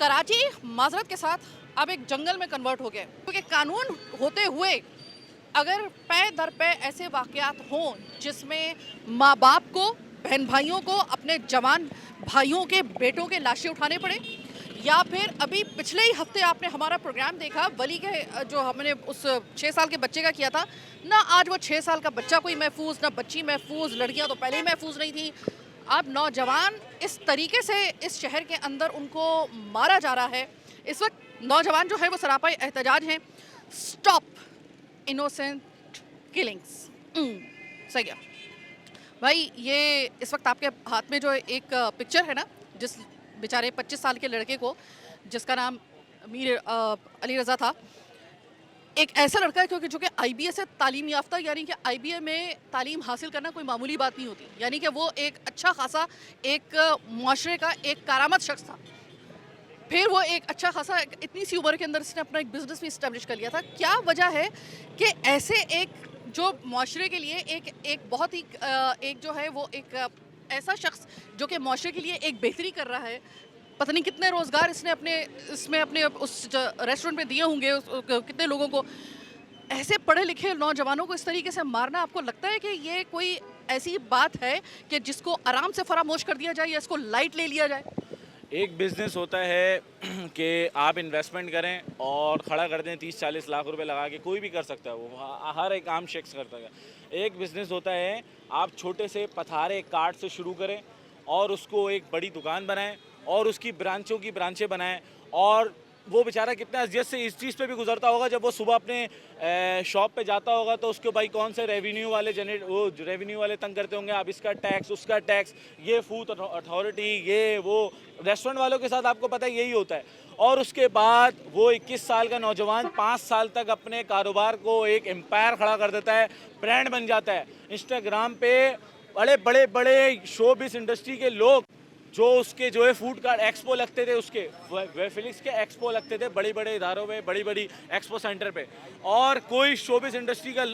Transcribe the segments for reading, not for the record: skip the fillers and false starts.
कराची माजरत के साथ अब एक जंगल में कन्वर्ट हो गया है, क्योंकि कानून होते हुए अगर पे दर पे ऐसे वाक़यात हों जिसमें माँ बाप को, बहन भाइयों को अपने जवान भाइयों के बेटों के लाशें उठाने पड़े, या फिर अभी पिछले ही हफ्ते आपने हमारा प्रोग्राम देखा वली के, जो हमने उस 6 साल के बच्चे का किया था ना, आज वो 6 साल का बच्चा कोई महफूज ना बच्ची महफूज, लड़कियां तो पहले ही महफूज नहीं थी। अब नौजवान इस तरीके से इस शहर के अंदर उनको मारा जा रहा है। इस वक्त नौजवान जो है वो सरापा एहतजाज हैं, स्टॉप इनोसेंट किलिंग्स। सही है भाई। ये इस वक्त आपके हाथ में जो एक पिक्चर है ना, जिस बेचारे 25 साल के लड़के को, जिसका नाम मीर अली रज़ा था, एक ऐसा लड़का है क्योंकि जो कि आईबीए से तालीम याफ्ता, यानी कि आईबीए में तालीम हासिल करना कोई मामूली बात नहीं होती, यानी कि वो एक अच्छा खासा एक मुआशरे का एक कारामद शख्स था। फिर वो एक अच्छा खासा इतनी सी उम्र के अंदर इसने अपना एक बिजनेस भी इस्टेब्लिश कर लिया था। क्या वजह है कि ऐसे एक जो मुआशरे के लिए एक बहुत ही एक जो है वो एक ऐसा शख्स जो कि मुआशरे के लिए एक बेहतरी कर रहा है, पता नहीं कितने रोज़गार इसने अपने उस रेस्टोरेंट में दिए होंगे, कितने लोगों को, ऐसे पढ़े लिखे नौजवानों को इस तरीके से मारना, आपको लगता है कि ये कोई ऐसी बात है कि जिसको आराम से फरामोश कर दिया जाए या इसको लाइट ले लिया जाए? एक बिज़नेस होता है कि आप इन्वेस्टमेंट करें और खड़ा कर दें 30-40 लाख रुपए लगा के, कोई भी कर सकता है, वो हर एक आम शख्स करता है। एक बिज़नेस होता है आप छोटे से पथारे कार्ट से शुरू करें और उसको एक बड़ी दुकान बनाएं और उसकी ब्रांचों की ब्रांचें बनाएं, और वो बेचारा कितना अज़ियत से इस चीज़ पे भी गुजरता होगा जब वो सुबह अपने शॉप पे जाता होगा तो उसको भाई कौन से रेवेन्यू वाले तंग करते होंगे, आप इसका टैक्स उसका टैक्स, ये फूड अथॉरिटी, ये वो रेस्टोरेंट वालों के साथ आपको पता है यही होता है। और उसके बाद वो 21 साल का नौजवान 5 साल तक अपने कारोबार को एक एम्पायर खड़ा कर देता है, ब्रांड बन जाता है। इंस्टाग्राम पे बड़े शोबिज़ इंडस्ट्री के लोग जो उसके जो है फूड कार्ट एक्सपो लगते थे, उसके वेफिलिक्स के एक्सपो लगते थे बड़े बड़े इदारों में, बड़ी बड़ी एक्सपो सेंटर पे, और कोई शोबिस इंडस्ट्री का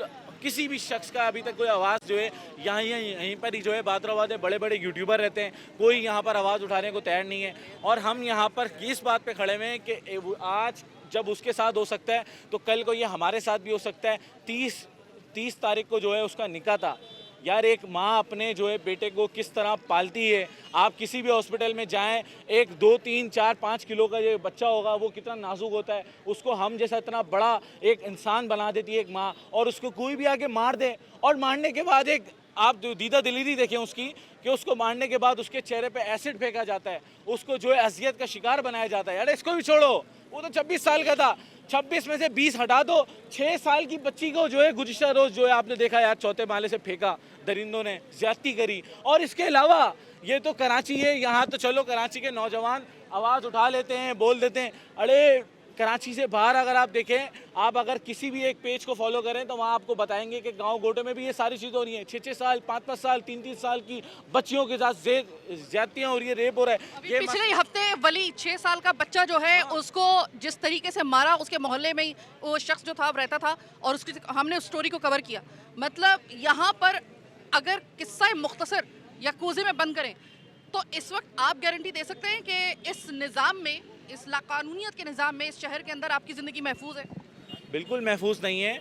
किसी भी शख्स का अभी तक कोई आवाज़ जो है यहीं पर ही जो है बादराबाद में बड़े बड़े यूट्यूबर रहते हैं, कोई यहाँ पर आवाज़ उठाने को तैयार नहीं है। और हम यहाँ पर इस बात पे खड़े हुए हैं कि आज जब उसके साथ हो सकता है तो कल को ये हमारे साथ भी हो सकता है। 30 तारीख को जो है उसका निकाह था। यार एक माँ अपने जो है बेटे को किस तरह पालती है, आप किसी भी हॉस्पिटल में जाएं, एक 2, 3, 4, 5 किलो का जो बच्चा होगा वो कितना नाजुक होता है, उसको हम जैसा इतना बड़ा एक इंसान बना देती है एक माँ, और उसको कोई भी आके मार दे, और मारने के बाद एक आप दीदा दिलीरी देखें उसकी, कि उसको मारने के बाद उसके चेहरे पे एसिड फेंका जाता है, उसको जो है अजियत का शिकार बनाया जाता है। यार इसको भी छोड़ो, वो तो 26 साल का था, 26 में से 20 हटा दो। 6 साल की बच्ची को जो है गुज़िश्ता रोज़ जो है आपने देखा यार चौथे माले से फेंका, दरिंदों ने ज्यादती करी। और इसके अलावा ये तो कराची है, यहाँ तो चलो कराची के नौजवान आवाज़ उठा लेते हैं, बोल देते हैं। अरे कराची से बाहर अगर आप देखें, आप अगर किसी भी एक पेज को फॉलो करें तो वहाँ आपको बताएंगे कि गांव गोटे में भी ये सारी चीज़ें हो रही हैं। 6-6 साल, 5-5 साल, 3-3 साल की बच्चियों के साथ ज्यादतियाँ हो रही है, रेप हो रहा है। ये पिछले हफ्ते वली 6 साल का बच्चा जो है उसको जिस तरीके से मारा, उसके मोहल्ले में ही वो शख्स जो था रहता था, और उसकी हमने उस स्टोरी को कवर किया। मतलब यहाँ पर अगर किस्सा मुख्तसर या कूजे में बंद करें तो इस वक्त आप गारंटी दे सकते हैं कि इस निज़ाम में, इस लाकानूनियत के निज़ाम में, इस शहर के अंदर आपकी ज़िंदगी महफूज है? बिल्कुल महफूज नहीं है।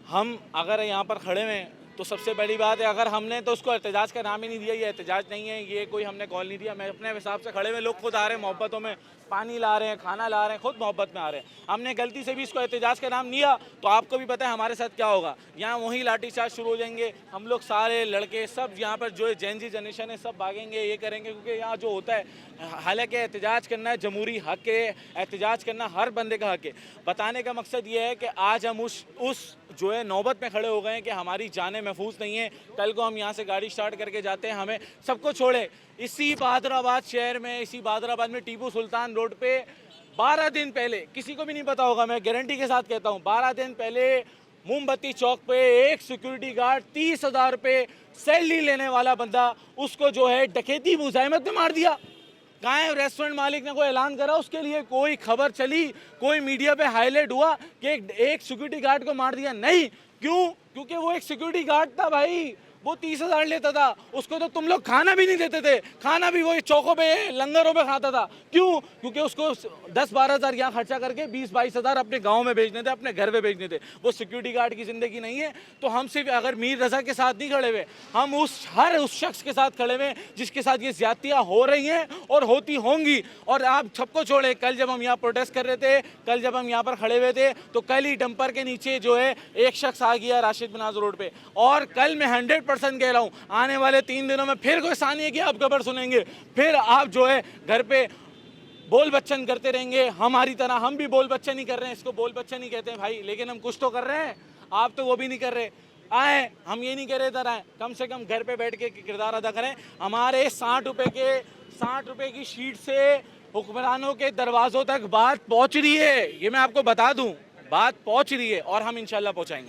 हम अगर यहाँ पर खड़े हैं तो सबसे बड़ी बात है, अगर हमने तो उसको एहतजाज का नाम ही नहीं दिया, ये एहतजाज नहीं है, ये कोई हमने कॉल नहीं दिया। मैं अपने हिसाब से खड़े हुए, लोग खुद आ रहे हैं मोहब्बतों में, पानी ला रहे हैं, खाना ला रहे हैं, खुद मोहब्बत में आ रहे हैं। हमने गलती से भी इसको एहतजाज का नाम लिया तो आपको भी पता है हमारे साथ क्या होगा। यहाँ वहीं लाठीचार्ज शुरू हो जाएंगे, हम लोग सारे लड़के सब यहाँ पर जो जेन जी जनरेशन है सब भागेंगे, ये करेंगे, क्योंकि यहाँ जो होता है, हालांकि एहतजाज करना जमहूरी हक है, एहतजाज करना हर बंदे का हक है। बताने का मकसद ये है कि आज हम उस जो है नौबत में खड़े हो गए हैं कि हमारी जानें महफूज नहीं है। कल को हम यहाँ से गाड़ी स्टार्ट करके जाते हैं, हमें सबको छोड़े। इसी बहादुराबाद शहर में, इसी बहादुराबाद में टीपू सुल्तान रोड पे 12 दिन पहले, किसी को भी नहीं पता होगा, मैं गारंटी के साथ कहता हूँ, 12 दिन पहले मोमबत्ती चौक पे एक सिक्योरिटी गार्ड 30,000 रुपये सैलरी लेने वाला बंदा, उसको जो है डकैती मुजाहिमत में मार दिया। कहाँ है रेस्टोरेंट मालिक ने कोई ऐलान करा उसके लिए? कोई खबर चली, कोई मीडिया पे हाईलाइट हुआ कि एक सिक्योरिटी गार्ड को मार दिया? नहीं। क्यों? क्योंकि वो एक सिक्योरिटी गार्ड था भाई, वो 30,000 लेता था, उसको तो तुम लोग खाना भी नहीं देते थे, खाना भी वही चौकों पे लंगरों पे खाता था। क्यों? क्योंकि उसको 10-12 हज़ार यहाँ खर्चा करके 20-22 हज़ार अपने गांव में भेजने थे, अपने घर पे भेजने थे। वो सिक्योरिटी गार्ड की जिंदगी नहीं है। तो हम सिर्फ अगर मीर रजा के साथ नहीं खड़े हुए, हम हर उस शख्स के साथ खड़े हुए जिसके साथ ये ज्यादतियाँ हो रही हैं और होती होंगी। और आप सबको छोड़े, कल जब हम यहाँ प्रोटेस्ट कर रहे थे, कल जब हम यहाँ पर खड़े हुए थे, तो कल ही डंपर के नीचे जो है एक शख्स आ गया राशिद बिनाज रोड पे। और कल मैं 100% कह रहा हूँ, आने वाले 3 दिनों में फिर कोई सानिया की आप खबर सुनेंगे, फिर आप जो है घर पे बोल बच्चन करते रहेंगे हमारी तरह। हम भी बोल बच्चन ही कर रहे हैं, इसको बोल बच्चन ही कहते हैं भाई, लेकिन हम कुछ तो कर रहे हैं, आप तो वो भी नहीं कर रहे। आए, हम ये नहीं कह रहे इधर आए, कम से कम घर पे बैठ के किरदार अदा करें। हमारे 60 रुपए की शीट से हुक्मरानों के दरवाजों तक बात पहुंच रही है, ये मैं आपको बता दूं, बात पहुंच रही है और हम इंशाल्लाह पहुंचाएंगे।